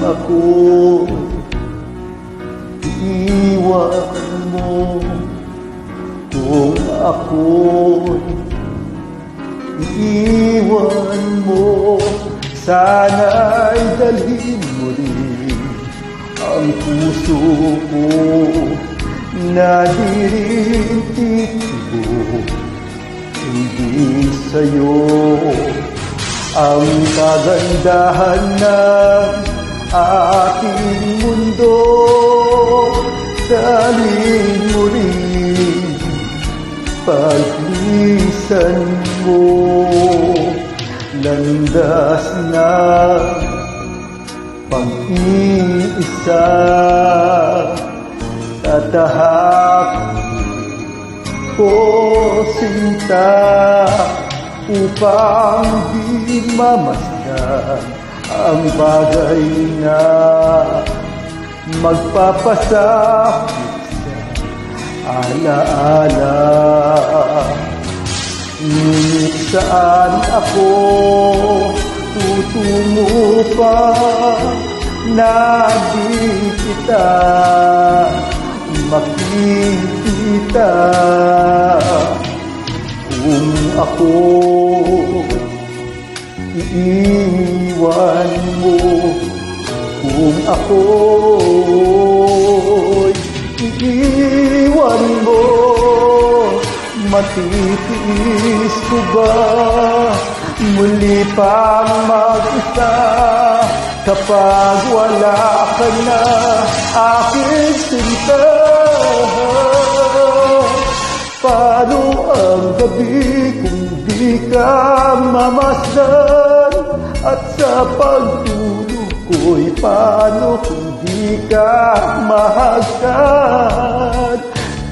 ako'y iwan mo, kung ako'y iwan mo, sana'y dalhin mo rin ang puso ko na di rin titibok. Hindi sa'yo ang kagandahan ng aking mundo, dalhin mo rin paglisan mo, landas na pang-iisa, tatahak ko sinta upang di mamasdan ang bagay na magpapasakit sa alaala. Ngunit saan ako tutungo pa na di kita makikita? Kung ako iiwan mo, kung ako'y iiwan mo, matitiis ko ba muli pang mag-isa kapag wala ka na, aking sinta? Paano ang gabi kung di ka mamasdan? At sa pagtulog ko'y paano kung di ka mahagkan?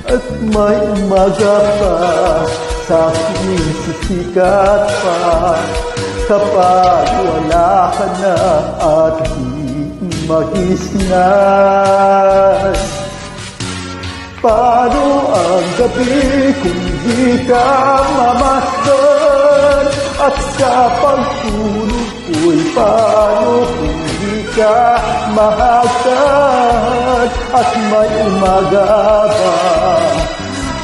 At may umaga pa sa aking sisikat pa kapag wala ka na at di magisnan. Paano ang gabi kung di ka mamasdan? At sa pagtulog ko'y paano kung di ka mahagkan? At may umaga ba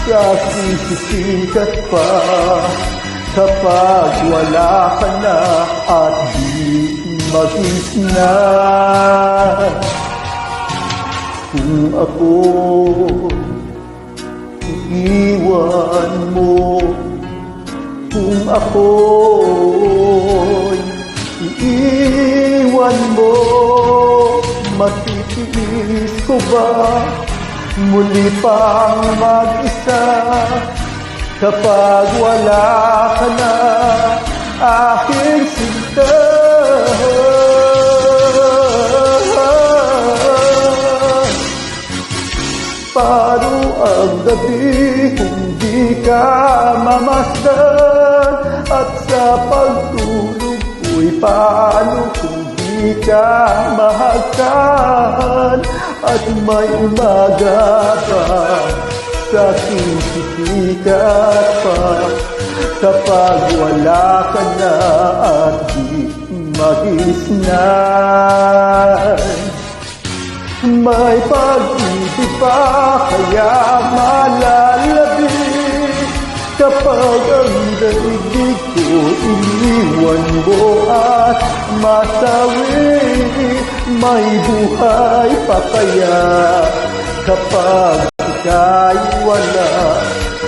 sa sisikat pa kapag wala ka na at di magisnan? Kung ako iiwan mo, kung ako'y iiwan mo, matitiis ko ba muli pang mag-isa kapag wala ka na, aking sinta? Paano ang gabi kung di ka mamasdan? At sa pagtulog ko'y paano kung di ka mahagkan? At may umaga pa sa sisikat pa kapag wala ka na at di magisnan. May pag-ibig pa kaya malalabi kapag ang daigdig ko iniwan mo at masawi? May buhay pa kaya kapag ika'y wala?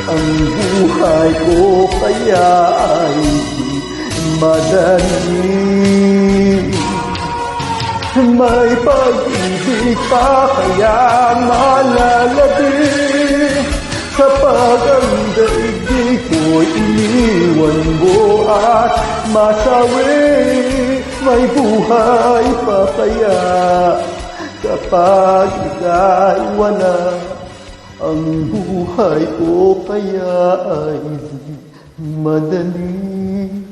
Ang buhay ko kaya ay di madali. May pag-ibig pa kaya malalabi kapag ang daigdig ko iniwan mo at masawi? May buhay pa kaya kapag ika'y wala? Ang buhay ko kaya ay di madali.